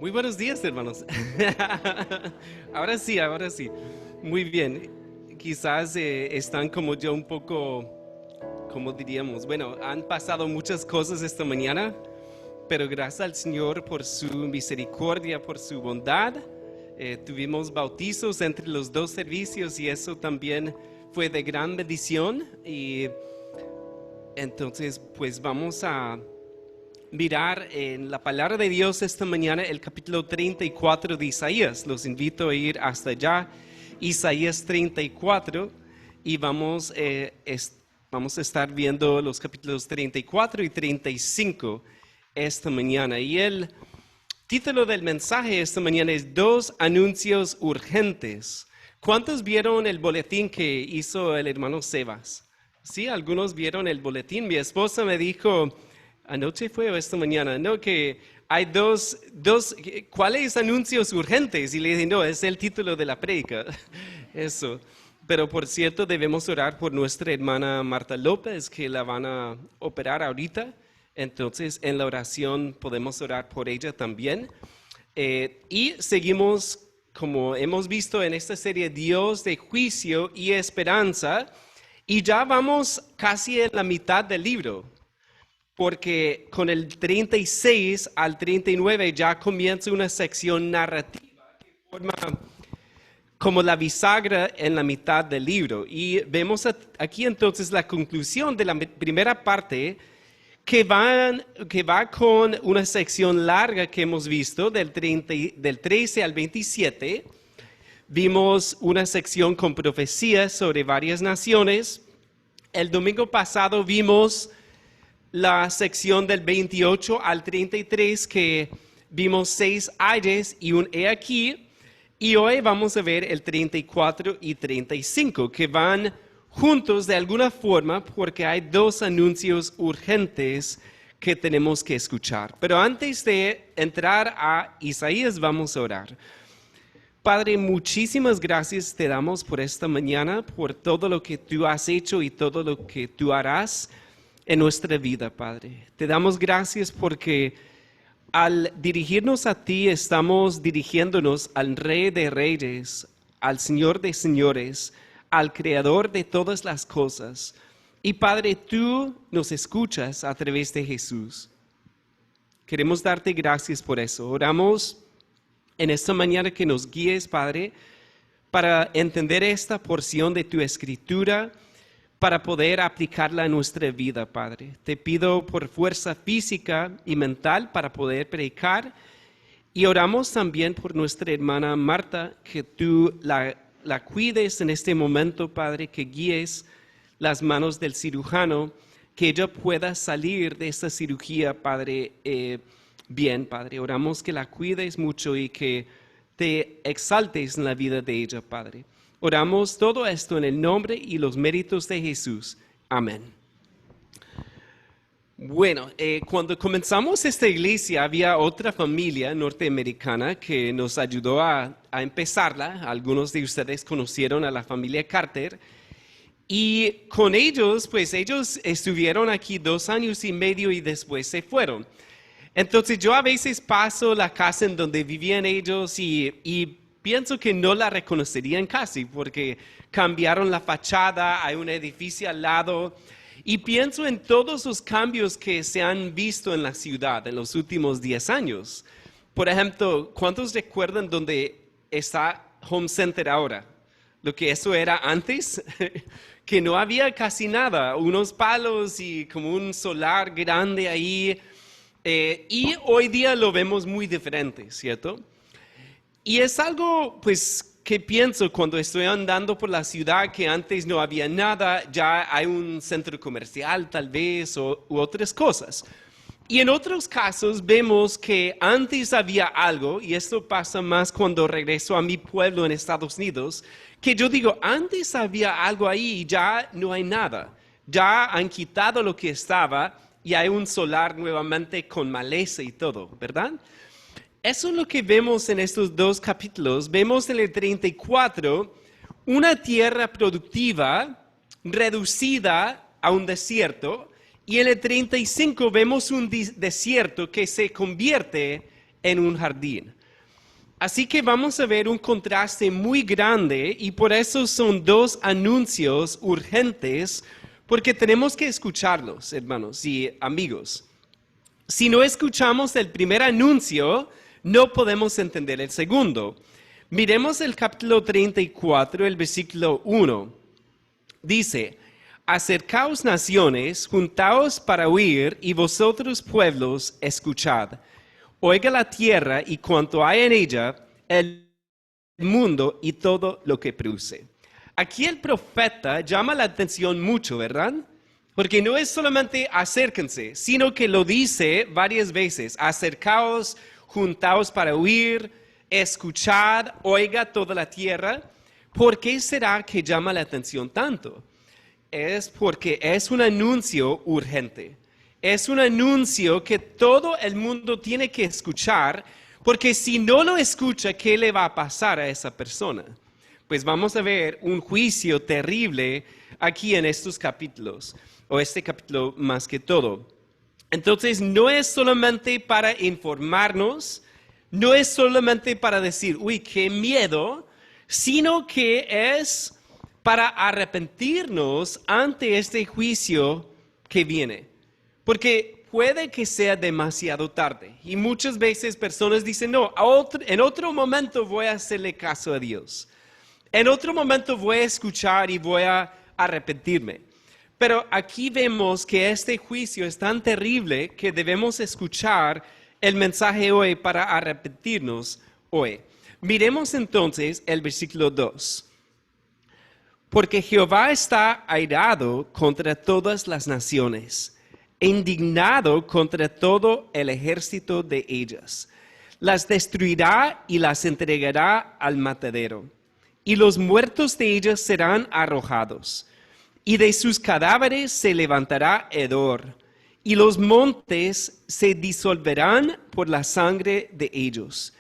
Muy buenos días, hermanos. Ahora sí, ahora sí. Muy bien. Quizás están como yo un poco, como diríamos, bueno, han pasado muchas cosas esta mañana, pero gracias al Señor por su misericordia, por su bondad. Tuvimos bautizos entre los dos servicios y eso también fue de gran bendición. Y entonces, pues vamos a mirar en la palabra de Dios esta mañana el capítulo 34 de Isaías. Los invito a ir hasta allá, Isaías 34, y vamos a estar viendo los capítulos 34 y 35 esta mañana. Y el título del mensaje esta mañana es Dos anuncios urgentes. ¿Cuántos vieron el boletín que hizo el hermano Sebas? Sí, algunos vieron el boletín. Mi esposa me dijo, anoche fue o esta mañana, no, que hay ¿cuáles anuncios urgentes? Y le dije, no, es el título de la prédica. Eso. Pero por cierto, debemos orar por nuestra hermana Marta López, que la van a operar ahorita. Entonces, en la oración podemos orar por ella también. Y seguimos, como hemos visto en esta serie, Dios de juicio y esperanza. Y ya vamos casi en la mitad del libro, porque con el 36 al 39 ya comienza una sección narrativa que forma como la bisagra en la mitad del libro. Y vemos aquí entonces la conclusión de la primera parte que va con una sección larga que hemos visto del 13 al 27. Vimos una sección con profecías sobre varias naciones. El domingo pasado vimos la sección del 28 al 33 que vimos 6 ayes y un he aquí. Y hoy vamos a ver el 34 y 35 que van juntos de alguna forma porque hay dos anuncios urgentes que tenemos que escuchar. Pero antes de entrar a Isaías vamos a orar. Padre, muchísimas gracias te damos por esta mañana, por todo lo que tú has hecho y todo lo que tú harás en nuestra vida, Padre. Te damos gracias porque al dirigirnos a ti estamos dirigiéndonos al Rey de Reyes, al Señor de Señores, al Creador de todas las cosas. Y Padre, tú nos escuchas a través de Jesús. Queremos darte gracias por eso. Oramos en esta mañana que nos guíes, Padre, para entender esta porción de tu Escritura, para poder aplicarla a nuestra vida, Padre. Te pido por fuerza física y mental para poder predicar. Y oramos también por nuestra hermana Marta, que tú la cuides en este momento, Padre, que guíes las manos del cirujano, que ella pueda salir de esta cirugía, Padre, bien, Padre. Oramos que la cuides mucho y que te exaltes en la vida de ella, Padre. Oramos todo esto en el nombre y los méritos de Jesús. Amén. Bueno, cuando comenzamos esta iglesia había otra familia norteamericana que nos ayudó a empezarla. Algunos de ustedes conocieron a la familia Carter. Y con ellos, pues ellos estuvieron aquí 2 años y medio y después se fueron. Entonces yo a veces paso la casa en donde vivían ellos y pienso que no la reconocerían casi porque cambiaron la fachada, hay un edificio al lado y pienso en todos los cambios que se han visto en la ciudad en los últimos 10 años. Por ejemplo, ¿cuántos recuerdan dónde está Home Center ahora? Lo que eso era antes, que no había casi nada, unos palos y como un solar grande ahí. Y hoy día lo vemos muy diferente, ¿cierto? Y es algo, pues, que pienso cuando estoy andando por la ciudad que antes no había nada, ya hay un centro comercial tal vez u otras cosas. Y en otros casos vemos que antes había algo, y esto pasa más cuando regreso a mi pueblo en Estados Unidos, que yo digo, antes había algo ahí y ya no hay nada. Ya han quitado lo que estaba y hay un solar nuevamente con maleza y todo, ¿verdad? Eso es lo que vemos en estos 2 capítulos. Vemos en el 34 una tierra productiva reducida a un desierto y en el 35 vemos un desierto que se convierte en un jardín. Así que vamos a ver un contraste muy grande y por eso son dos anuncios urgentes, porque tenemos que escucharlos, hermanos y amigos. Si no escuchamos el primer anuncio, no podemos entender el segundo. Miremos el capítulo 34, el versículo 1. Dice, acercaos naciones, juntaos para oír, y vosotros pueblos, escuchad. Oiga la tierra y cuanto hay en ella, el mundo y todo lo que produce. Aquí el profeta llama la atención mucho, ¿verdad? Porque no es solamente acérquense, sino que lo dice varias veces. Acercaos, juntaos para oír, escuchad, oiga toda la tierra. ¿Por qué será que llama la atención tanto? Es porque es un anuncio urgente. Es un anuncio que todo el mundo tiene que escuchar, porque si no lo escucha, ¿qué le va a pasar a esa persona? Pues vamos a ver un juicio terrible aquí en estos capítulos, o este capítulo más que todo. Entonces, no es solamente para informarnos, no es solamente para decir, uy, qué miedo, sino que es para arrepentirnos ante este juicio que viene. Porque puede que sea demasiado tarde. Y muchas veces personas dicen, no, en otro momento voy a hacerle caso a Dios. En otro momento voy a escuchar y voy a arrepentirme. Pero aquí vemos que este juicio es tan terrible que debemos escuchar el mensaje hoy para arrepentirnos hoy. Miremos entonces el versículo 2. Porque Jehová está airado contra todas las naciones, indignado contra todo el ejército de ellas. Las destruirá y las entregará al matadero, y los muertos de ellas serán arrojados, y de sus cadáveres se levantará hedor, y los montes se disolverán por la sangre de ellos,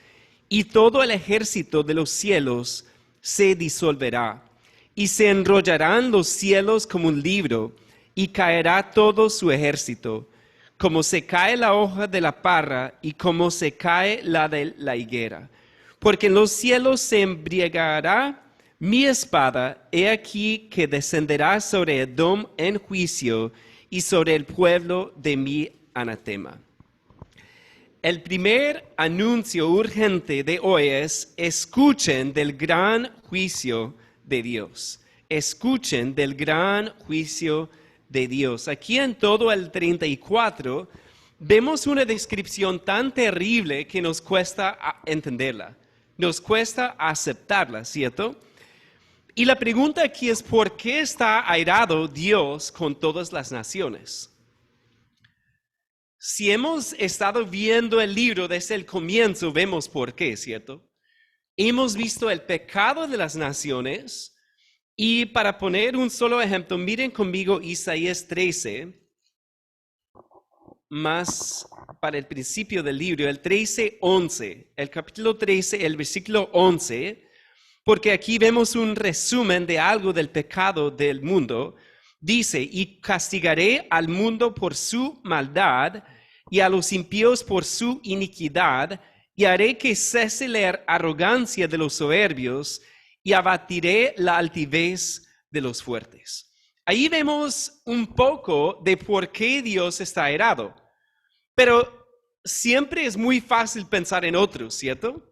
y todo el ejército de los cielos se disolverá, y se enrollarán los cielos como un libro, y caerá todo su ejército, como se cae la hoja de la parra y como se cae la de la higuera. Porque en los cielos se embriagará mi espada, he aquí que descenderá sobre Edom en juicio y sobre el pueblo de mi anatema. El primer anuncio urgente de hoy es, escuchen del gran juicio de Dios. Escuchen del gran juicio de Dios. Aquí en todo el 34 vemos una descripción tan terrible que nos cuesta entenderla, nos cuesta aceptarla, ¿cierto? Y la pregunta aquí es, ¿por qué está airado Dios con todas las naciones? Si hemos estado viendo el libro desde el comienzo, vemos por qué, ¿cierto? Hemos visto el pecado de las naciones. Y para poner un solo ejemplo, miren conmigo Isaías 13, más para el principio del libro, el 13:11, el capítulo 13, el versículo 11, porque aquí vemos un resumen de algo del pecado del mundo. Dice, y castigaré al mundo por su maldad y a los impíos por su iniquidad, y haré que cese la arrogancia de los soberbios, y abatiré la altivez de los fuertes. Ahí vemos un poco de por qué Dios está airado. Pero siempre es muy fácil pensar en otros, ¿cierto?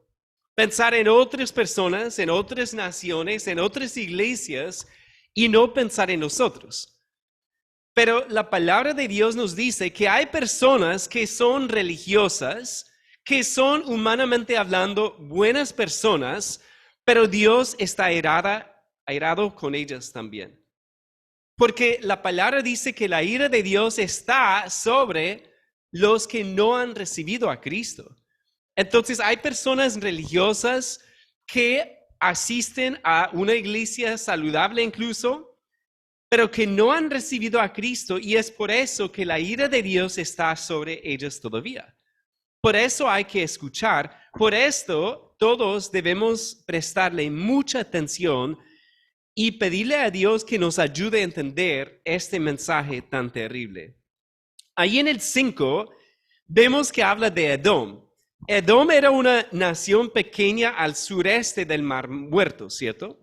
Pensar en otras personas, en otras naciones, en otras iglesias y no pensar en nosotros. Pero la palabra de Dios nos dice que hay personas que son religiosas, que son humanamente hablando buenas personas, pero Dios está airado con ellas también. Porque la palabra dice que la ira de Dios está sobre los que no han recibido a Cristo. Entonces hay personas religiosas que asisten a una iglesia saludable incluso, pero que no han recibido a Cristo, y es por eso que la ira de Dios está sobre ellas todavía. Por eso hay que escuchar, por esto todos debemos prestarle mucha atención y pedirle a Dios que nos ayude a entender este mensaje tan terrible. Ahí en el 5 vemos que habla de Edom. Edom era una nación pequeña al sureste del Mar Muerto, ¿cierto?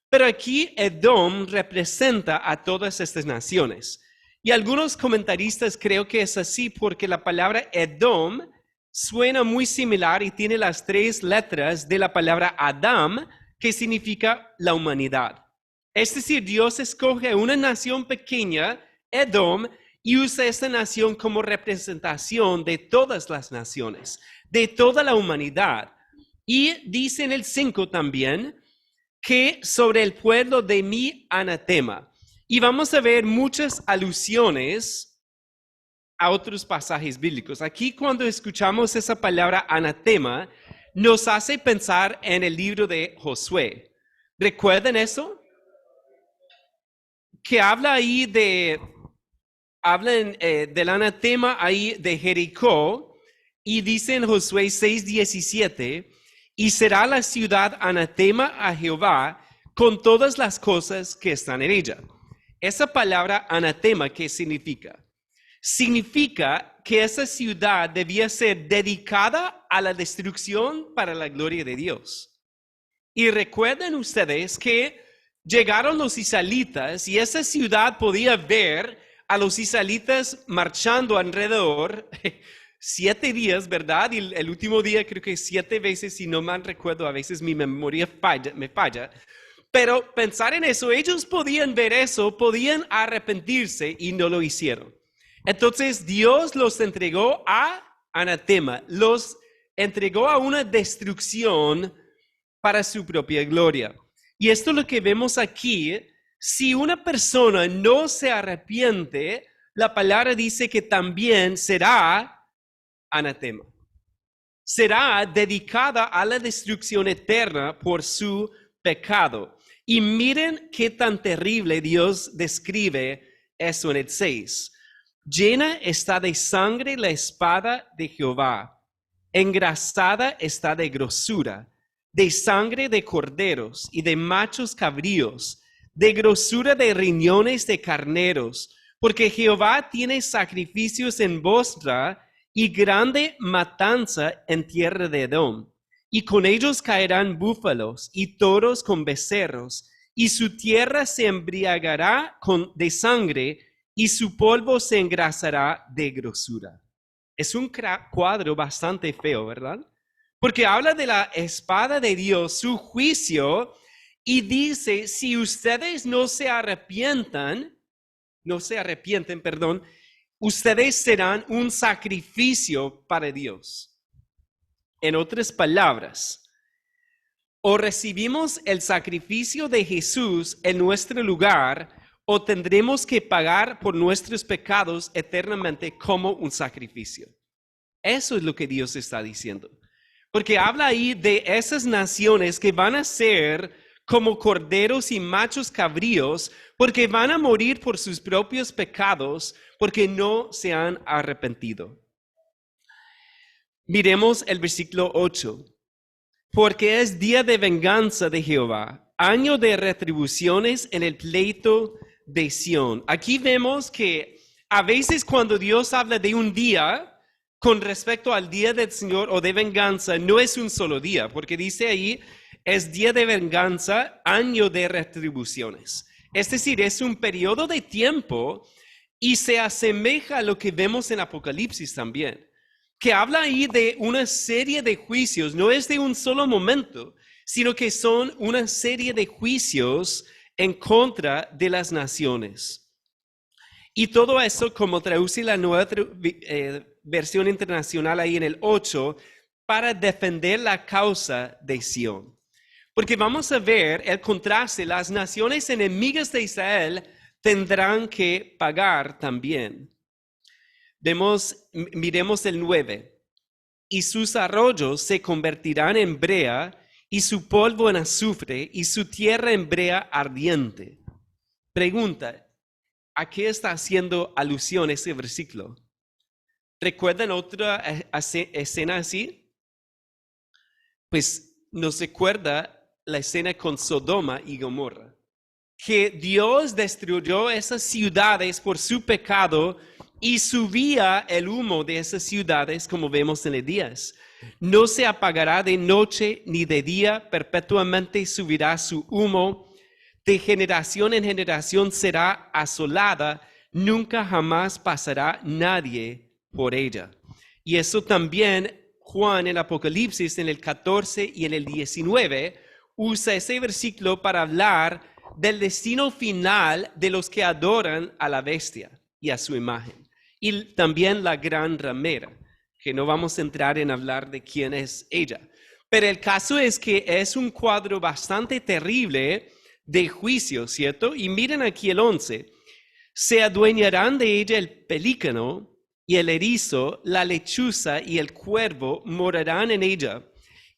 Pero aquí Edom representa a todas estas naciones. Y algunos comentaristas creo que es así porque la palabra Edom suena muy similar y tiene las 3 letras de la palabra Adam, que significa la humanidad. Es decir, Dios escoge una nación pequeña, Edom, y usa esta nación como representación de todas las naciones, de toda la humanidad. Y dice en el 5 también que sobre el pueblo de mi anatema. Y vamos a ver muchas alusiones a otros pasajes bíblicos. Aquí cuando escuchamos esa palabra anatema, nos hace pensar en el libro de Josué. ¿Recuerdan eso? Que habla ahí del anatema ahí de Jericó y dice en Josué 6:17, y será la ciudad anatema a Jehová con todas las cosas que están en ella. Esa palabra anatema, ¿qué significa? Significa que esa ciudad debía ser dedicada a la destrucción para la gloria de Dios. Y recuerden ustedes que llegaron los israelitas y esa ciudad podía ver a los israelitas marchando alrededor 7 días, ¿verdad? Y el último día creo que 7 veces, si no mal recuerdo, a veces mi memoria me falla. Pero pensar en eso, ellos podían ver eso, podían arrepentirse y no lo hicieron. Entonces Dios los entregó a anatema, los entregó a una destrucción para su propia gloria. Y esto es lo que vemos aquí. Si una persona no se arrepiente, la palabra dice que también será anatema. Será dedicada a la destrucción eterna por su pecado. Y miren qué tan terrible Dios describe eso en el 6. Llena está de sangre la espada de Jehová, engrasada está de grosura, de sangre de corderos y de machos cabríos, de grosura de riñones de carneros, porque Jehová tiene sacrificios en Bosra y grande matanza en tierra de Edom. Y con ellos caerán búfalos y toros con becerros, y su tierra se embriagará de sangre, y su polvo se engrasará de grosura. Es un cuadro bastante feo, ¿verdad? Porque habla de la espada de Dios, su juicio, y dice, si ustedes no se arrepienten, ustedes serán un sacrificio para Dios. En otras palabras, o recibimos el sacrificio de Jesús en nuestro lugar, o tendremos que pagar por nuestros pecados eternamente como un sacrificio. Eso es lo que Dios está diciendo. Porque habla ahí de esas naciones que van a ser como corderos y machos cabríos, porque van a morir por sus propios pecados, porque no se han arrepentido. Miremos el versículo 8. Porque es día de venganza de Jehová, año de retribuciones en el pleito de Sión. Aquí vemos que a veces cuando Dios habla de un día, con respecto al día del Señor o de venganza, no es un solo día, porque dice ahí, es día de venganza, año de retribuciones. Es decir, es un periodo de tiempo y se asemeja a lo que vemos en Apocalipsis también, que habla ahí de una serie de juicios, no es de un solo momento, sino que son una serie de juicios en contra de las naciones. Y todo eso, como traduce la nueva versión internacional ahí en el 8, para defender la causa de Sión. Porque vamos a ver el contraste, las naciones enemigas de Israel tendrán que pagar también. Miremos el 9. Y sus arroyos se convertirán en brea, y su polvo en azufre, y su tierra en brea ardiente. Pregunta, ¿a qué está haciendo alusión ese versículo? ¿Recuerdan otra escena así? Pues nos recuerda la escena con Sodoma y Gomorra, que Dios destruyó esas ciudades por su pecado y subía el humo de esas ciudades como vemos en Elías. No se apagará de noche ni de día, perpetuamente subirá su humo. De generación en generación será asolada, nunca jamás pasará nadie por ella. Y eso también Juan en Apocalipsis, en el 14 y en el 19, usa ese versículo para hablar del destino final de los que adoran a la bestia y a su imagen. Y también la gran ramera, que no vamos a entrar en hablar de quién es ella. Pero el caso es que es un cuadro bastante terrible de juicio, ¿cierto? Y miren aquí el 11. Se adueñarán de ella el pelícano y el erizo, la lechuza y el cuervo morarán en ella,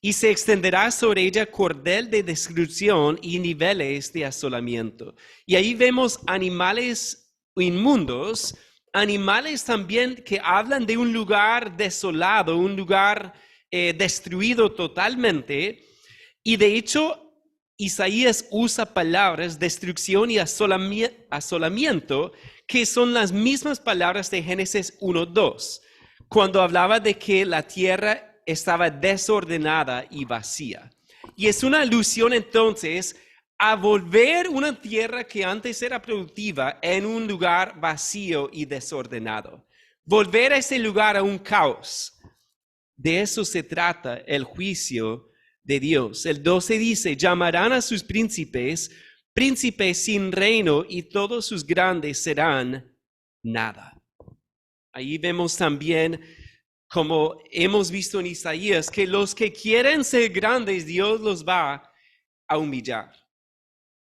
y se extenderá sobre ella cordel de destrucción y niveles de asolamiento. Y ahí vemos animales inmundos, animales también que hablan de un lugar desolado, un lugar destruido totalmente. Y de hecho, Isaías usa palabras destrucción y asolamiento, que son las mismas palabras de Génesis 1:2, cuando hablaba de que la tierra estaba desordenada y vacía. Y es una alusión entonces a volver una tierra que antes era productiva en un lugar vacío y desordenado. Volver a ese lugar a un caos. De eso se trata el juicio de Dios. El 12 dice, llamarán a sus príncipes, príncipes sin reino, y todos sus grandes serán nada. Ahí vemos también, como hemos visto en Isaías, que los que quieren ser grandes, Dios los va a humillar.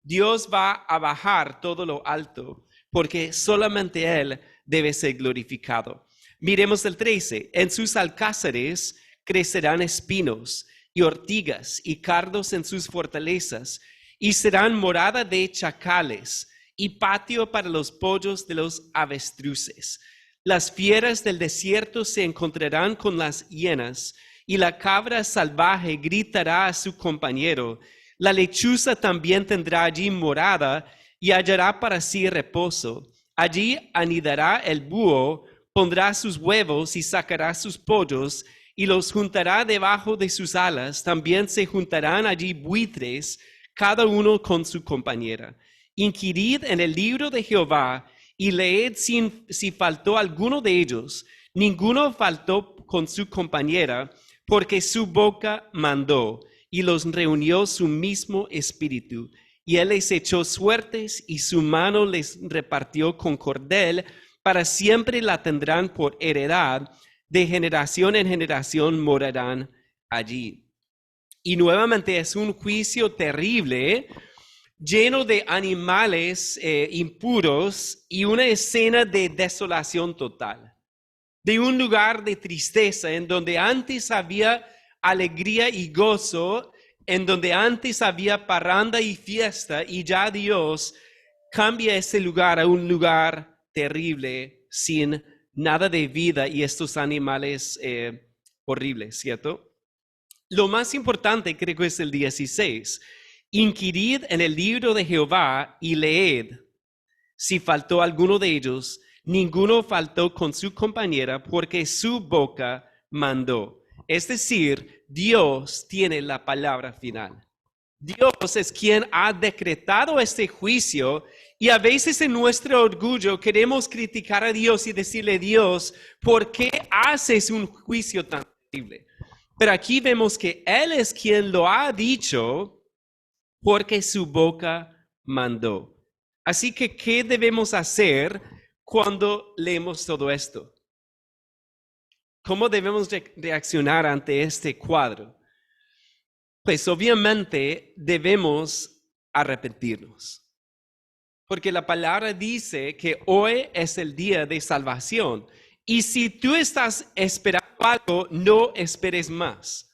Dios va a bajar todo lo alto, porque solamente Él debe ser glorificado. Miremos el 13. En sus alcázares crecerán espinos y ortigas y cardos en sus fortalezas, y serán morada de chacales y patio para los pollos de los avestruces. Las fieras del desierto se encontrarán con las hienas, y la cabra salvaje gritará a su compañero. La lechuza también tendrá allí morada y hallará para sí reposo. Allí anidará el búho, pondrá sus huevos y sacará sus pollos y los juntará debajo de sus alas. También se juntarán allí buitres, cada uno con su compañera. Inquirid en el libro de Jehová y leed si faltó alguno de ellos. Ninguno faltó con su compañera, porque su boca mandó y los reunió su mismo espíritu. Y él les echó suertes y su mano les repartió con cordel. Para siempre la tendrán por heredad, de generación en generación morarán allí. Y nuevamente es un juicio terrible, lleno de animales impuros y una escena de desolación total. De un lugar de tristeza en donde antes había alegría y gozo, en donde antes había parranda y fiesta, y ya Dios cambia ese lugar a un lugar terrible, sin nada de vida y estos animales horribles, ¿cierto? Lo más importante creo que es el 16. Inquirid en el libro de Jehová y leed si faltó alguno de ellos. Ninguno faltó con su compañera, porque su boca mandó. Es decir, Dios tiene la palabra final. Dios es quien ha decretado este juicio, y a veces en nuestro orgullo queremos criticar a Dios y decirle, Dios, ¿por qué haces un juicio tan terrible? Pero aquí vemos que Él es quien lo ha dicho porque su boca mandó. Así que, ¿qué debemos hacer cuando leemos todo esto? ¿Cómo debemos reaccionar ante este cuadro? Pues obviamente debemos arrepentirnos. Porque la palabra dice que hoy es el día de salvación. Y si tú estás esperando algo, no esperes más.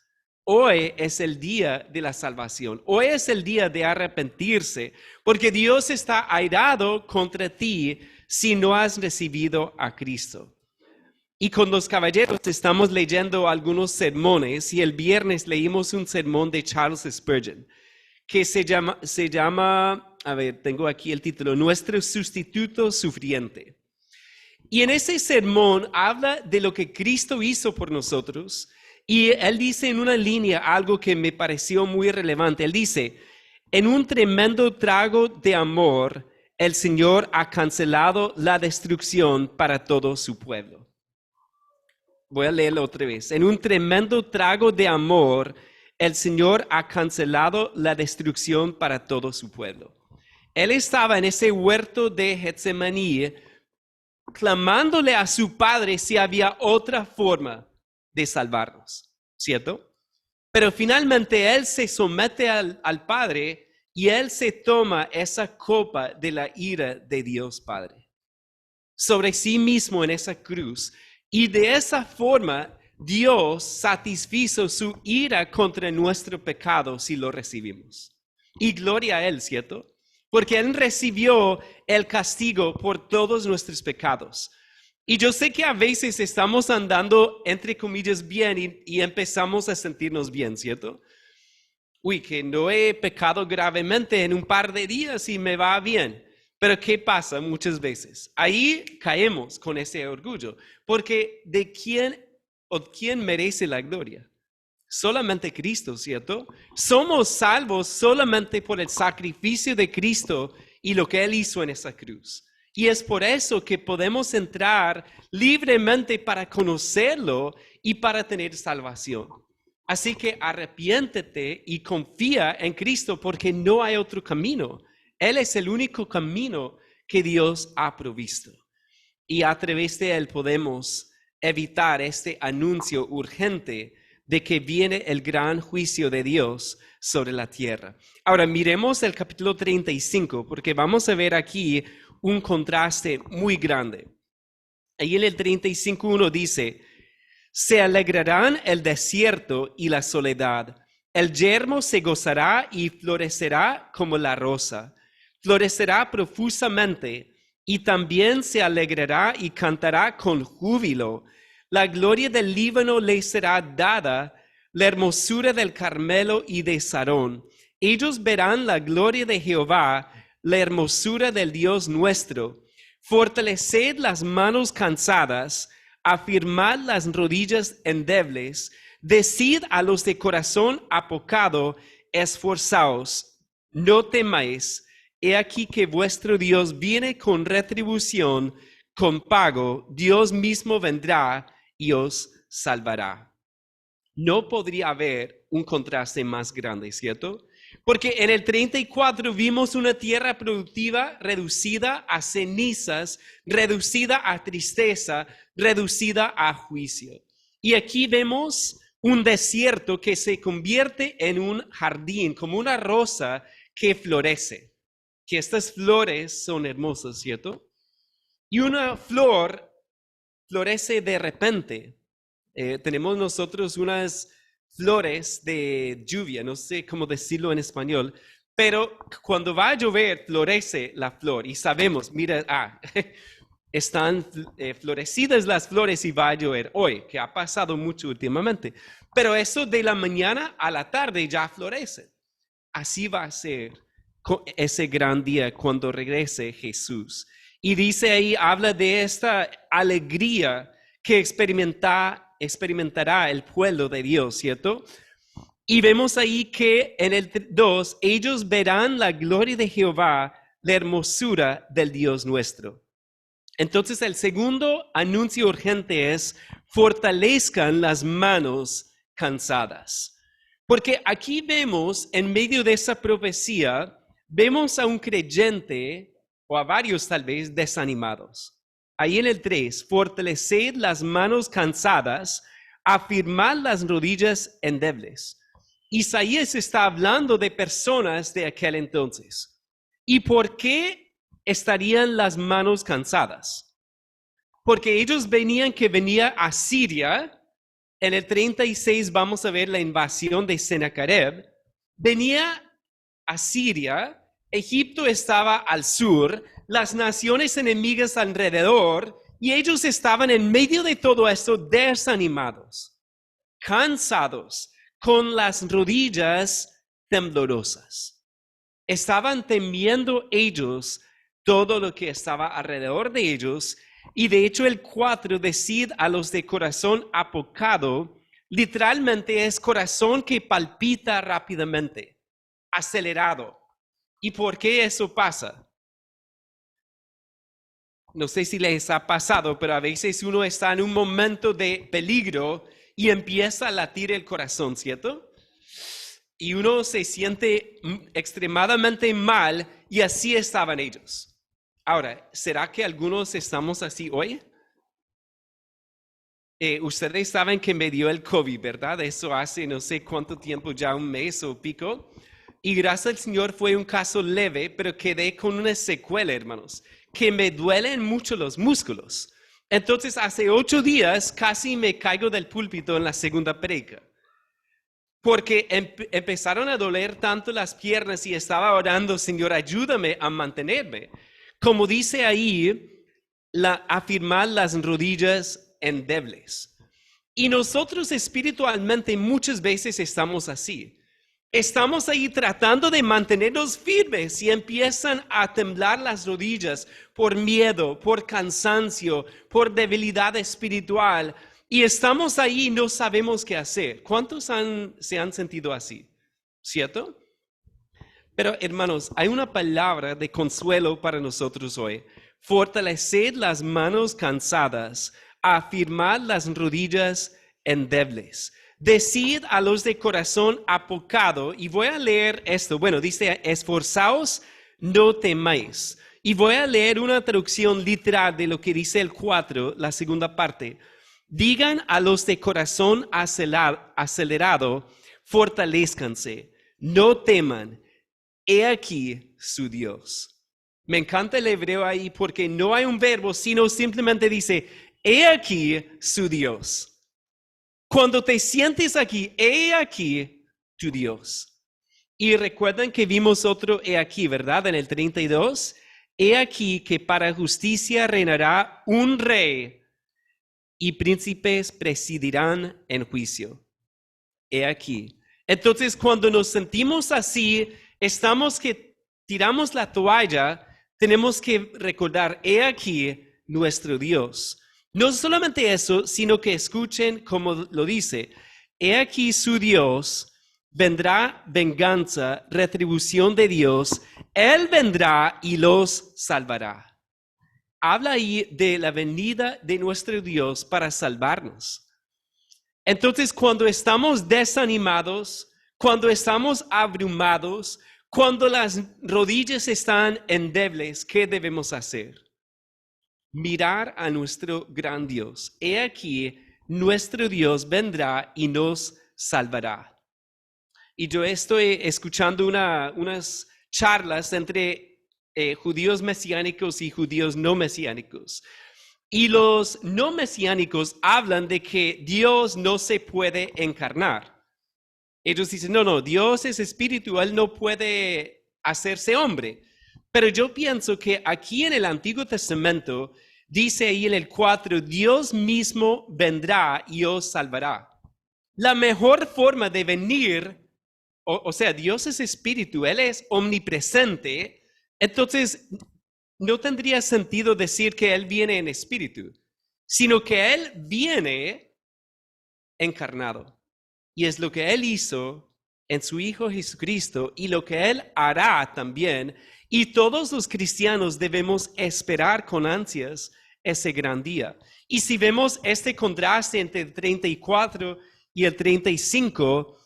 Hoy es el día de la salvación. Hoy es el día de arrepentirse, porque Dios está airado contra ti si no has recibido a Cristo. Y con los caballeros estamos leyendo algunos sermones, y el viernes leímos un sermón de Charles Spurgeon, que se llama, a ver, tengo aquí el título, Nuestro Sustituto Sufriente. Y en ese sermón habla de lo que Cristo hizo por nosotros Y él dice en una línea algo que me pareció muy relevante. Él dice, en un tremendo trago de amor, el Señor ha cancelado la destrucción para todo su pueblo. Voy a leerlo otra vez. En un tremendo trago de amor, el Señor ha cancelado la destrucción para todo su pueblo. Él estaba en ese huerto de Getsemaní, clamándole a su Padre si había otra forma de salvarnos, ¿cierto? Pero finalmente Él se somete al Padre y Él se toma esa copa de la ira de Dios Padre sobre sí mismo en esa cruz. Y de esa forma Dios satisfizo su ira contra nuestro pecado si lo recibimos. Y gloria a Él, ¿cierto? Porque Él recibió el castigo por todos nuestros pecados. Y yo sé que a veces estamos andando, entre comillas, bien y empezamos a sentirnos bien, ¿cierto? Uy, que no he pecado gravemente en un par de días y me va bien. Pero ¿qué pasa muchas veces? Ahí caemos con ese orgullo. Porque ¿de quién merece la gloria? Solamente Cristo, ¿cierto? Somos salvos solamente por el sacrificio de Cristo y lo que Él hizo en esa cruz. Y es por eso que podemos entrar libremente para conocerlo y para tener salvación. Así que arrepiéntete y confía en Cristo porque no hay otro camino. Él es el único camino que Dios ha provisto. Y a través de Él podemos evitar este anuncio urgente de que viene el gran juicio de Dios sobre la tierra. Ahora miremos el capítulo 35 porque vamos a ver aquí un contraste muy grande. Ahí en el 35:1 dice, se alegrarán el desierto y la soledad. El yermo se gozará y florecerá como la rosa. Florecerá profusamente y también se alegrará y cantará con júbilo. La gloria del Líbano le será dada, la hermosura del Carmelo y de Sarón. Ellos verán la gloria de Jehová, la hermosura del Dios nuestro. Fortaleced las manos cansadas, afirmad las rodillas endebles, decid a los de corazón apocado, esforzaos, no temáis, he aquí que vuestro Dios viene con retribución, con pago, Dios mismo vendrá y os salvará. No podría haber un contraste más grande, ¿cierto? Porque en el 34 vimos una tierra productiva reducida a cenizas, reducida a tristeza, reducida a juicio. Y aquí vemos un desierto que se convierte en un jardín, como una rosa que florece. Que estas flores son hermosas, ¿cierto? Y una flor florece de repente. Tenemos nosotros unas flores de lluvia, no sé cómo decirlo en español, pero cuando va a llover florece la flor y sabemos, mira, están florecidas las flores y va a llover hoy, que ha pasado mucho últimamente, pero eso de la mañana a la tarde ya florece. Así va a ser ese gran día cuando regrese Jesús. Y dice ahí, habla de esta alegría que experimentará el pueblo de Dios, ¿cierto? Y vemos ahí que en el 2, ellos verán la gloria de Jehová, la hermosura del Dios nuestro. Entonces el segundo anuncio urgente es, fortalezcan las manos cansadas. Porque aquí vemos, en medio de esa profecía, vemos a un creyente, o a varios tal vez, desanimados. Ahí en el 3, fortaleced las manos cansadas, afirmad las rodillas endebles. Isaías está hablando de personas de aquel entonces. ¿Y por qué estarían las manos cansadas? Porque ellos venía Asiria. En el 36 vamos a ver la invasión de Sennacherib. Venía Asiria, Egipto estaba al sur, las naciones enemigas alrededor, y ellos estaban en medio de todo esto desanimados, cansados, con las rodillas temblorosas. Estaban temiendo ellos todo lo que estaba alrededor de ellos. Y de hecho el 4, decid a los de corazón apocado, Literalmente es corazón que palpita rápidamente, acelerado. ¿Y por qué eso pasa? No sé si les ha pasado, pero a veces uno está en un momento de peligro y empieza a latir el corazón, ¿cierto? Y uno se siente extremadamente mal y así estaban ellos. Ahora, ¿será que algunos estamos así hoy? Ustedes saben que me dio el COVID, ¿verdad? Eso hace no sé cuánto tiempo, ya un mes o pico. Y gracias al Señor fue un caso leve, pero quedé con una secuela, hermanos, que me duelen mucho los músculos. Entonces, hace 8 días casi me caigo del púlpito en la segunda predica. Porque empezaron a doler tanto las piernas y estaba orando, Señor, ayúdame a mantenerme. Como dice ahí, afirmar las rodillas endebles. Y nosotros espiritualmente muchas veces estamos así. Estamos ahí tratando de mantenernos firmes y empiezan a temblar las rodillas por miedo, por cansancio, por debilidad espiritual. Y estamos ahí y no sabemos qué hacer. ¿Cuántos se han sentido así? ¿Cierto? Pero hermanos, hay una palabra de consuelo para nosotros hoy. Fortaleced las manos cansadas, afirmad las rodillas endebles. Decid a los de corazón apocado, y voy a leer esto. Bueno, dice, esforzaos, no temáis. Y voy a leer una traducción literal de lo que dice el 4, la segunda parte. Digan a los de corazón acelerado, fortalezcanse, no teman. He aquí su Dios. Me encanta el hebreo ahí porque no hay un verbo, sino simplemente dice, he aquí su Dios. Cuando te sientes aquí, he aquí tu Dios. Y recuerdan que vimos otro he aquí, ¿verdad? En el 32. He aquí que para justicia reinará un rey y príncipes presidirán en juicio. He aquí. Entonces, cuando nos sentimos así, estamos que tiramos la toalla, tenemos que recordar, he aquí nuestro Dios. No solamente eso, sino que escuchen como lo dice, he aquí su Dios, vendrá venganza, retribución de Dios, Él vendrá y los salvará. Habla ahí de la venida de nuestro Dios para salvarnos. Entonces, cuando estamos desanimados, cuando estamos abrumados, cuando las rodillas están endebles, ¿qué debemos hacer? Mirar a nuestro gran Dios. He aquí, nuestro Dios vendrá y nos salvará. Y yo estoy escuchando unas charlas entre judíos mesiánicos y judíos no mesiánicos. Y los no mesiánicos hablan de que Dios no se puede encarnar. Ellos dicen, no, Dios es espíritu, Él no puede hacerse hombre. Pero yo pienso que aquí en el Antiguo Testamento, dice ahí en el 4, Dios mismo vendrá y os salvará. La mejor forma de venir, o sea, Dios es espíritu, Él es omnipresente, entonces no tendría sentido decir que Él viene en espíritu, sino que Él viene encarnado. Y es lo que Él hizo en su Hijo Jesucristo y lo que Él hará también. Y todos los cristianos debemos esperar con ansias ese gran día. Y si vemos este contraste entre el 34 y el 35,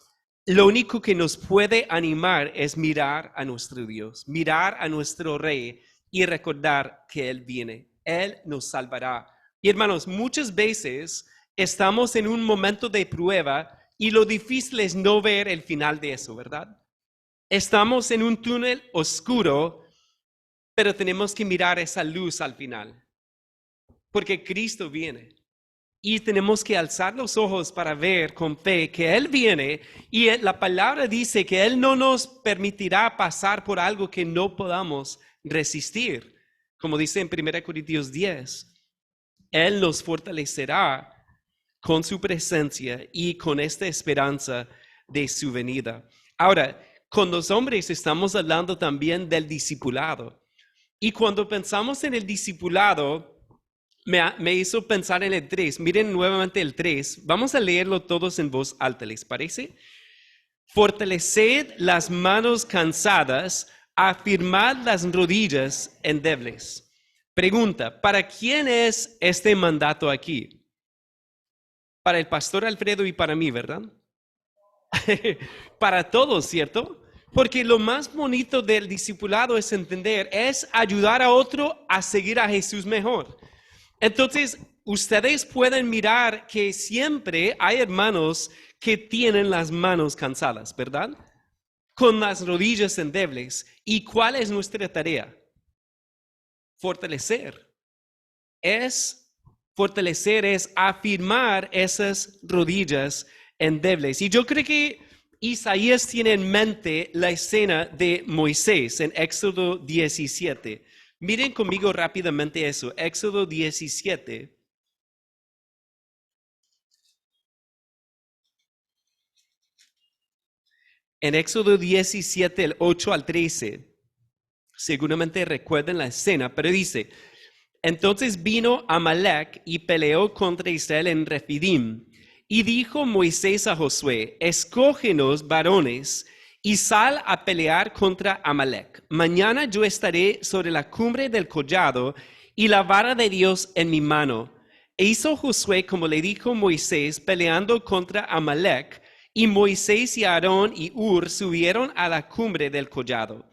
lo único que nos puede animar es mirar a nuestro Dios, mirar a nuestro Rey y recordar que Él viene. Él nos salvará. Y hermanos, muchas veces estamos en un momento de prueba y lo difícil es no ver el final de eso, ¿verdad? Estamos en un túnel oscuro, pero tenemos que mirar esa luz al final, porque Cristo viene. Y tenemos que alzar los ojos para ver con fe que Él viene y la palabra dice que Él no nos permitirá pasar por algo que no podamos resistir. Como dice en 1 Corintios 10, Él nos fortalecerá con su presencia y con esta esperanza de su venida. Ahora, con los hombres estamos hablando también del discipulado. Y cuando pensamos en el discipulado, me hizo pensar en el 3. Miren nuevamente el 3. Vamos a leerlo todos en voz alta, ¿les parece? Fortaleced las manos cansadas, afirmad las rodillas endebles. Pregunta, ¿para quién es este mandato aquí? Para el pastor Alfredo y para mí, ¿verdad? Para todos, ¿cierto? Porque lo más bonito del discipulado es entender, es ayudar a otro a seguir a Jesús mejor. Entonces, ustedes pueden mirar que siempre hay hermanos que tienen las manos cansadas, ¿verdad? Con las rodillas endebles. ¿Y cuál es nuestra tarea? Fortalecer. Fortalecer es afirmar esas rodillas endebles. Y yo creo que Isaías tiene en mente la escena de Moisés en Éxodo 17. Miren conmigo rápidamente eso. Éxodo 17. En Éxodo 17, el 8 al 13, seguramente recuerdan la escena, pero dice, entonces vino Amalek y peleó contra Israel en Refidim. Y dijo Moisés a Josué, escógenos varones y sal a pelear contra Amalek. Mañana yo estaré sobre la cumbre del collado y la vara de Dios en mi mano. E hizo Josué como le dijo Moisés, peleando contra Amalek. Y Moisés y Aarón y Hur subieron a la cumbre del collado.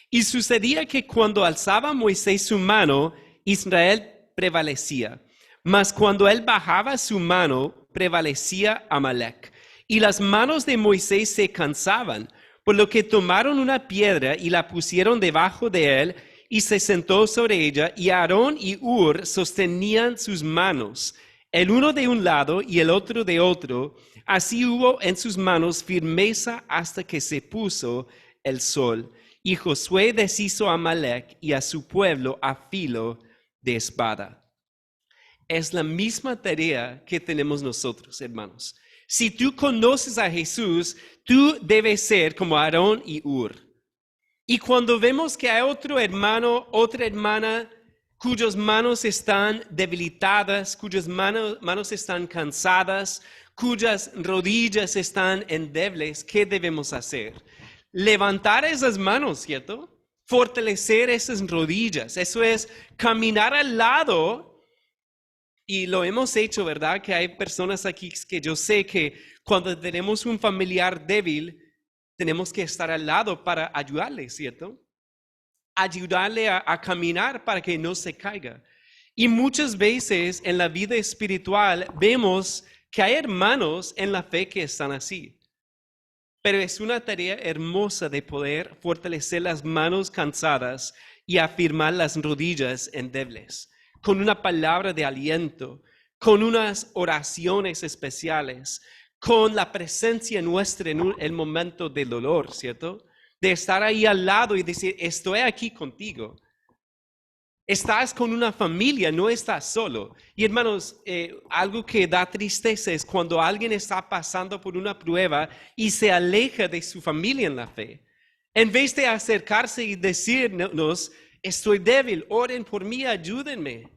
Y sucedía que cuando alzaba Moisés su mano, Israel prevalecía. Mas cuando él bajaba su mano, prevalecía Amalek. Y las manos de Moisés se cansaban, por lo que tomaron una piedra y la pusieron debajo de él, y se sentó sobre ella, y Aarón y Hur sostenían sus manos, el uno de un lado y el otro de otro. Así hubo en sus manos firmeza hasta que se puso el sol. Y Josué deshizo a Amalek y a su pueblo a filo de espada. Es la misma tarea que tenemos nosotros, hermanos. Si tú conoces a Jesús, tú debes ser como Aarón y Hur. Y cuando vemos que hay otro hermano, otra hermana, cuyas manos están debilitadas, cuyas manos están cansadas, cuyas rodillas están endebles, ¿qué debemos hacer? Levantar esas manos, ¿cierto? Fortalecer esas rodillas. Eso es caminar al lado. Y lo hemos hecho, ¿verdad? Que hay personas aquí que yo sé que cuando tenemos un familiar débil, tenemos que estar al lado para ayudarle, ¿cierto? Ayudarle a caminar para que no se caiga. Y muchas veces en la vida espiritual vemos que hay hermanos en la fe que están así. Pero es una tarea hermosa de poder fortalecer las manos cansadas y afirmar las rodillas endebles, con una palabra de aliento, con unas oraciones especiales, con la presencia nuestra en el momento del dolor, ¿cierto? De estar ahí al lado y decir, estoy aquí contigo. Estás con una familia, no estás solo. Y hermanos, algo que da tristeza es cuando alguien está pasando por una prueba y se aleja de su familia en la fe. En vez de acercarse y decirnos, estoy débil, oren por mí, ayúdenme.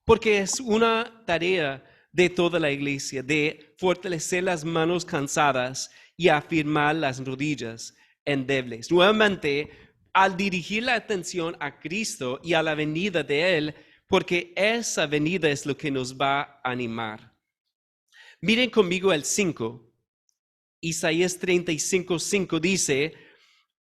Porque es una tarea de toda la iglesia, de fortalecer las manos cansadas y afirmar las rodillas endebles. Nuevamente, al dirigir la atención a Cristo y a la venida de Él, porque esa venida es lo que nos va a animar. Miren conmigo el 5. Isaías 35:5 dice,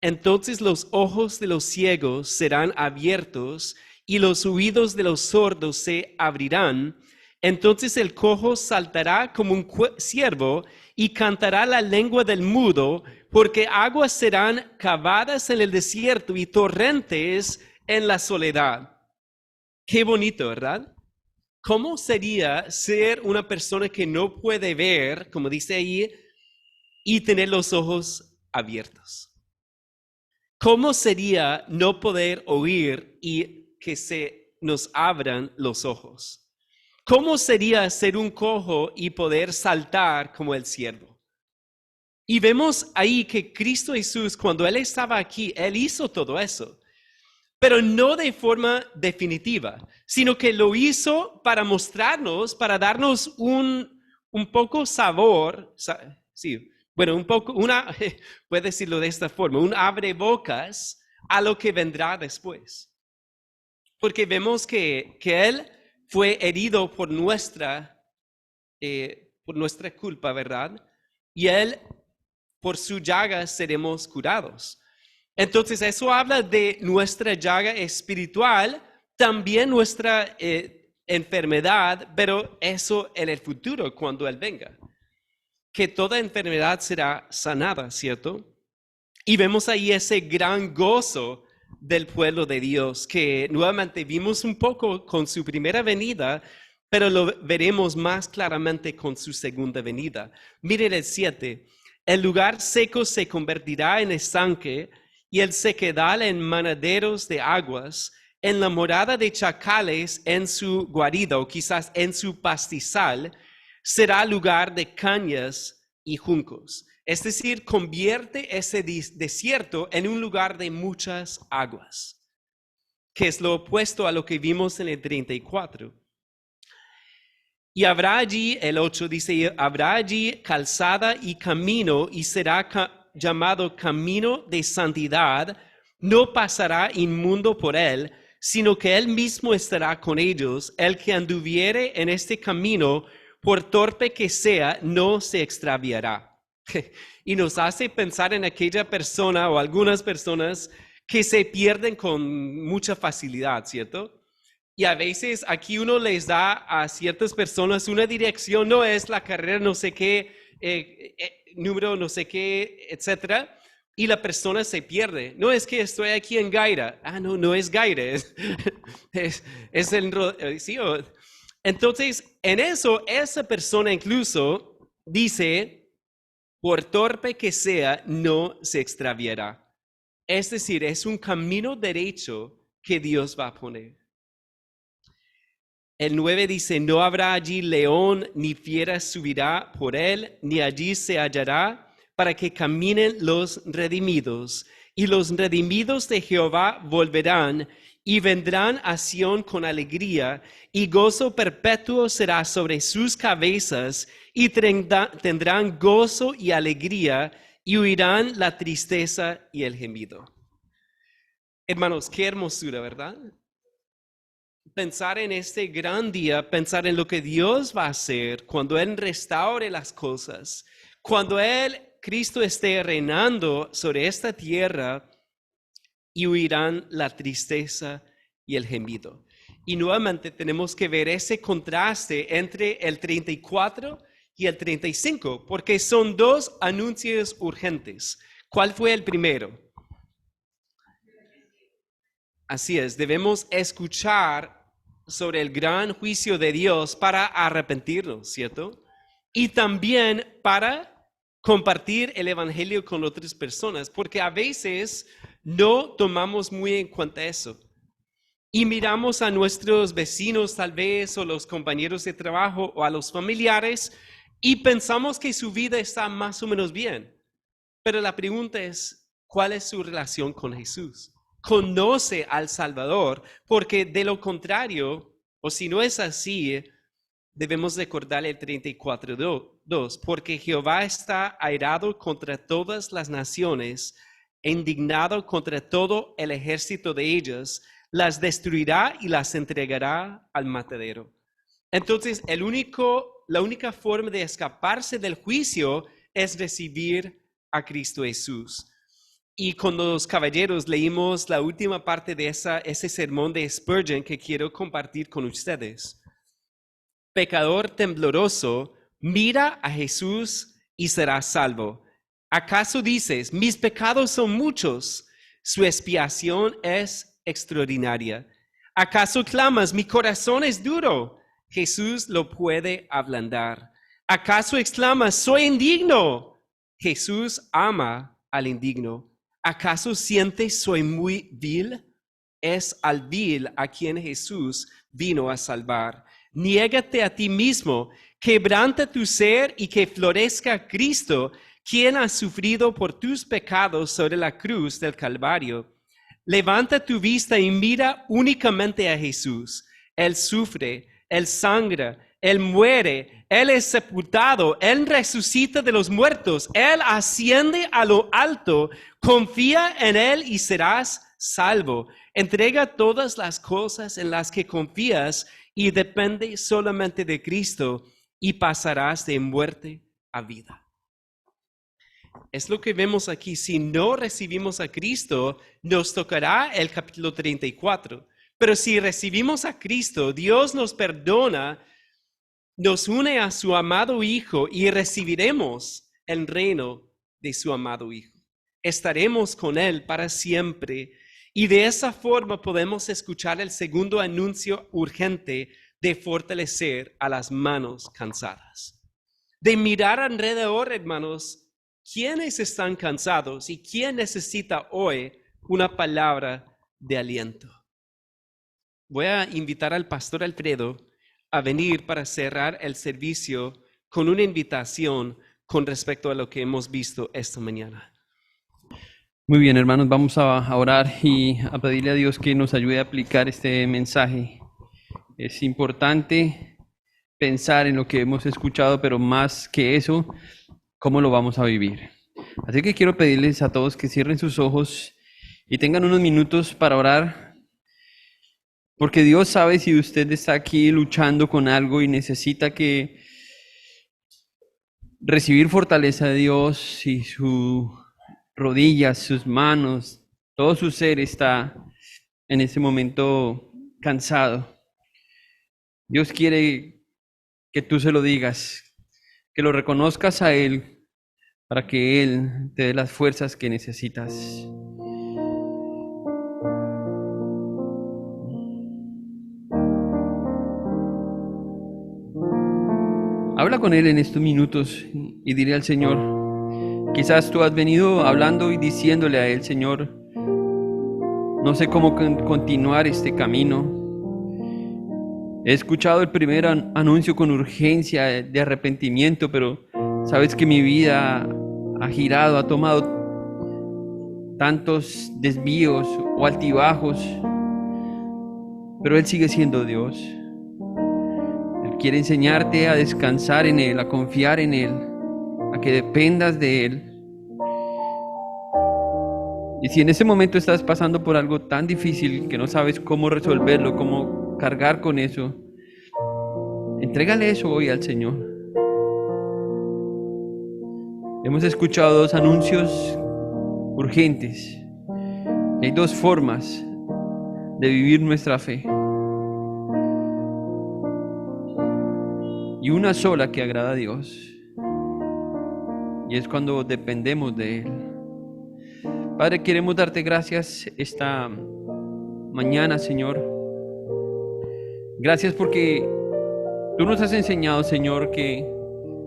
entonces los ojos de los ciegos serán abiertos y los oídos de los sordos se abrirán. Entonces el cojo saltará como un ciervo y cantará la lengua del mudo, porque aguas serán cavadas en el desierto y torrentes en la soledad. Qué bonito, ¿verdad? ¿Cómo sería ser una persona que no puede ver, como dice ahí, y tener los ojos abiertos? ¿Cómo sería no poder oír y que se nos abran los ojos? ¿Cómo sería ser un cojo y poder saltar como el ciervo? Y vemos ahí que Cristo Jesús, cuando Él estaba aquí, Él hizo todo eso. pero no de forma definitiva, sino que lo hizo para mostrarnos, para darnos un poco sabor, sí, bueno, un poco, puede decirlo de esta forma, un abrebocas a lo que vendrá después. Porque vemos que Él fue herido por nuestra culpa, ¿verdad? Y Él, por su llaga, seremos curados. Entonces, eso habla de nuestra llaga espiritual, también nuestra enfermedad, pero eso en el futuro, cuando Él venga. Que toda enfermedad será sanada, ¿cierto? Y vemos ahí ese gran gozo del pueblo de Dios, que nuevamente vimos un poco con su primera venida, pero lo veremos más claramente con su segunda venida. Miren el 7. El lugar seco se convertirá en estanque y el sequedal en manaderos de aguas, en la morada de chacales en su guarida o quizás en su pastizal, será lugar de cañas y juncos. Es decir, convierte ese desierto en un lugar de muchas aguas, que es lo opuesto a lo que vimos en el 34. Y habrá allí, el 8 dice, habrá allí calzada y camino y será llamado camino de santidad. No pasará inmundo por él, sino que él mismo estará con ellos. El que anduviere en este camino, por torpe que sea, no se extraviará. Y nos hace pensar en aquella persona o algunas personas que se pierden con mucha facilidad, ¿cierto? Y a veces aquí uno les da a ciertas personas una dirección, no es la carrera no sé qué, número no sé qué, etcétera, y la persona se pierde. No es que estoy aquí en Gaira. No, no es Gaira, es el... sí, entonces, en eso, esa persona incluso dice, por torpe que sea, no se extraviará. Es decir, es un camino derecho que Dios va a poner. El 9 dice, no habrá allí león ni fiera subirá por él, ni allí se hallará para que caminen los redimidos. Y los redimidos de Jehová volverán y vendrán a Sión con alegría, y gozo perpetuo será sobre sus cabezas, y tendrán gozo y alegría, y huirán la tristeza y el gemido. Hermanos, qué hermosura, ¿verdad? Pensar en este gran día, pensar en lo que Dios va a hacer cuando Él restaure las cosas, cuando Cristo esté reinando sobre esta tierra y huirán la tristeza y el gemido. Y nuevamente tenemos que ver ese contraste entre el 34 y el 35, porque son dos anuncios urgentes. ¿Cuál fue el primero? Así es, debemos escuchar sobre el gran juicio de Dios para arrepentirnos, ¿cierto? Y también para compartir el evangelio con otras personas, porque a veces no tomamos muy en cuenta eso. Y miramos a nuestros vecinos tal vez, o los compañeros de trabajo, o a los familiares, y pensamos que su vida está más o menos bien. Pero la pregunta es, ¿cuál es su relación con Jesús? Conoce al Salvador, porque de lo contrario, o si no es así, debemos recordar el 34:2, porque Jehová está airado contra todas las naciones, indignado contra todo el ejército de ellas, las destruirá y las entregará al matadero. Entonces, la única forma de escaparse del juicio es recibir a Cristo Jesús. Y con los caballeros leímos la última parte de ese sermón de Spurgeon que quiero compartir con ustedes. Pecador tembloroso, mira a Jesús y serás salvo. ¿Acaso dices, mis pecados son muchos? Su expiación es extraordinaria. ¿Acaso clamas, mi corazón es duro? Jesús lo puede ablandar. ¿Acaso exclamas, soy indigno? Jesús ama al indigno. ¿Acaso sientes soy muy vil? Es al vil a quien Jesús vino a salvar. Niégate a ti mismo, quebranta tu ser y que florezca Cristo, quien ha sufrido por tus pecados sobre la cruz del Calvario. Levanta tu vista y mira únicamente a Jesús. Él sufre, Él sangra, Él muere, Él es sepultado, Él resucita de los muertos, Él asciende a lo alto. Confía en Él y serás salvo. Entrega todas las cosas en las que confías y depende solamente de Cristo y pasarás de muerte a vida. Es lo que vemos aquí. Si no recibimos a Cristo, nos tocará el capítulo 34. Pero si recibimos a Cristo, Dios nos perdona, nos une a su amado Hijo y recibiremos el reino de su amado Hijo. Estaremos con Él para siempre. Y de esa forma podemos escuchar el segundo anuncio urgente de fortalecer a las manos cansadas. De mirar alrededor, hermanos, ¿quiénes están cansados y quién necesita hoy una palabra de aliento? Voy a invitar al pastor Alfredo a venir para cerrar el servicio con una invitación con respecto a lo que hemos visto esta mañana. Muy bien, hermanos, vamos a orar y a pedirle a Dios que nos ayude a aplicar este mensaje. Es importante pensar en lo que hemos escuchado, pero más que eso, cómo lo vamos a vivir. Así que quiero pedirles a todos que cierren sus ojos y tengan unos minutos para orar, porque Dios sabe si usted está aquí luchando con algo y necesita que recibir fortaleza de Dios, si sus rodillas, sus manos, todo su ser está en ese momento cansado. Dios quiere que tú se lo digas, que lo reconozcas a Él, para que Él te dé las fuerzas que necesitas. Habla con Él en estos minutos y dile al Señor, quizás tú has venido hablando y diciéndole a Él, Señor, no sé cómo continuar este camino. He escuchado el primer anuncio con urgencia de arrepentimiento, pero sabes que mi vida ha girado, ha tomado tantos desvíos o altibajos, pero Él sigue siendo Dios. Él quiere enseñarte a descansar en Él, a confiar en Él, a que dependas de Él. Y si en ese momento estás pasando por algo tan difícil que no sabes cómo resolverlo, cómo cargar con eso, entrégale eso hoy al Señor. Hemos escuchado dos anuncios urgentes. Hay dos formas de vivir nuestra fe. Y una sola que agrada a Dios. Y es cuando dependemos de Él. Padre, queremos darte gracias esta mañana, Señor. Gracias porque tú nos has enseñado, Señor, que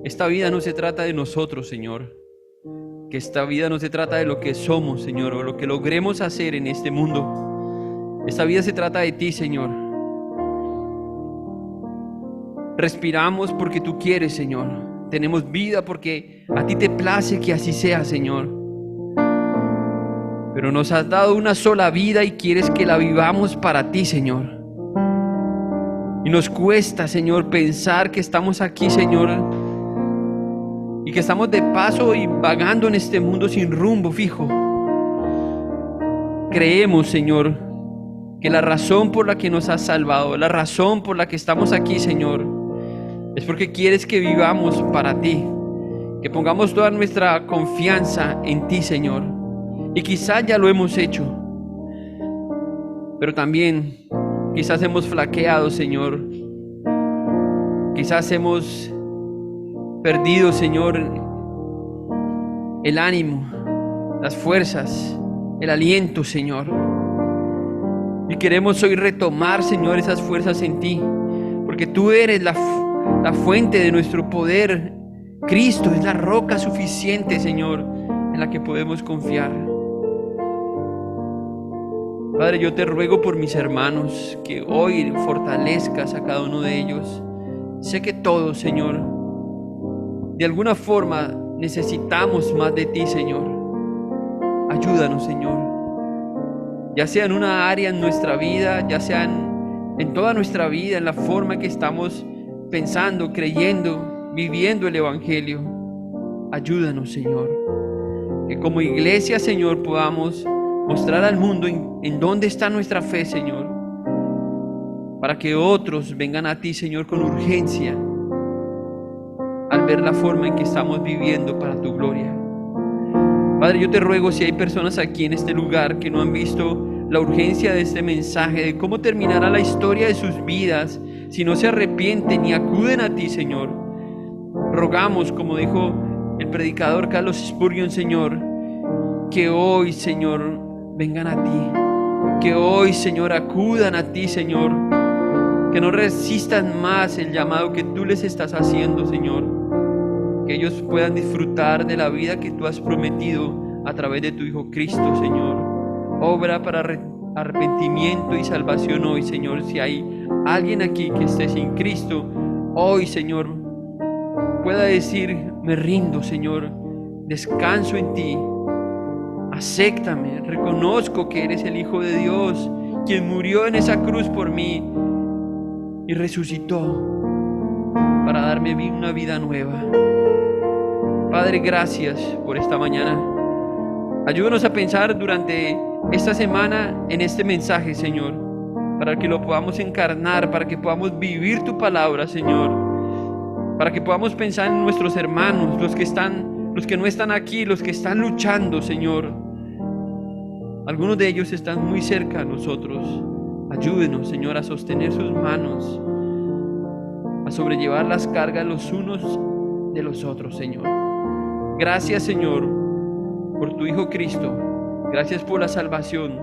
esta vida no se trata de nosotros, Señor. Que esta vida no se trata de lo que somos, Señor, o lo que logremos hacer en este mundo. Esta vida se trata de ti, Señor. Respiramos porque tú quieres, Señor. Tenemos vida porque a ti te place que así sea, Señor. Pero nos has dado una sola vida y quieres que la vivamos para ti, Señor. Y nos cuesta, Señor, pensar que estamos aquí, Señor, y que estamos de paso y vagando en este mundo sin rumbo fijo. Creemos, Señor, que la razón por la que nos has salvado, la razón por la que estamos aquí, Señor, es porque quieres que vivamos para ti, que pongamos toda nuestra confianza en ti, Señor. Y quizás ya lo hemos hecho, pero también quizás hemos flaqueado, Señor. Quizás hemos perdido, Señor, el ánimo, las fuerzas, el aliento, Señor. Y queremos hoy retomar, Señor, esas fuerzas en ti, porque tú eres la fuente de nuestro poder. Cristo es la roca suficiente, Señor, en la que podemos confiar. Padre, yo te ruego por mis hermanos, que hoy fortalezcas a cada uno de ellos. Sé que todos, Señor, de alguna forma necesitamos más de ti, Señor. Ayúdanos, Señor. ya sea en una área en nuestra vida, ya sea en toda nuestra vida, en la forma que estamos pensando, creyendo, viviendo el Evangelio. Ayúdanos, Señor, que como iglesia, Señor, podamos mostrar al mundo en dónde está nuestra fe, Señor, para que otros vengan a ti, Señor, con urgencia al ver la forma en que estamos viviendo para tu gloria. Padre, yo te ruego, si hay personas aquí en este lugar que no han visto la urgencia de este mensaje, de cómo terminará la historia de sus vidas, si no se arrepienten y acuden a ti, Señor, rogamos, como dijo el predicador Carlos Spurgeon, Señor, que hoy, Señor, vengan a ti, que hoy, Señor, acudan a ti, Señor, que no resistan más el llamado que tú les estás haciendo, Señor, que ellos puedan disfrutar de la vida que tú has prometido a través de tu Hijo Cristo, Señor. Obra para arrepentimiento y salvación hoy, Señor. Si hay alguien aquí que esté sin Cristo, hoy, Señor, pueda decir: me rindo, Señor, descanso en ti, acéptame, reconozco que eres el Hijo de Dios, quien murió en esa cruz por mí y resucitó para darme una vida nueva. Padre, gracias por esta mañana. Ayúdanos a pensar durante esta semana en este mensaje, Señor, para que lo podamos encarnar, para que podamos vivir tu palabra, Señor, para que podamos pensar en nuestros hermanos, los que no están aquí, los que están luchando, Señor. Algunos de ellos están muy cerca a nosotros. Ayúdenos, Señor, a sostener sus manos, a sobrellevar las cargas los unos de los otros, Señor. Gracias, Señor, por tu Hijo Cristo. Gracias por la salvación.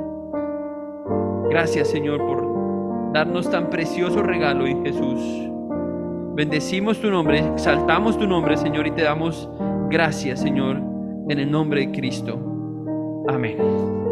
Gracias, Señor, por darnos tan precioso regalo en Jesús. Bendecimos tu nombre, exaltamos tu nombre, Señor, y te damos gracias, Señor, en el nombre de Cristo. Amén.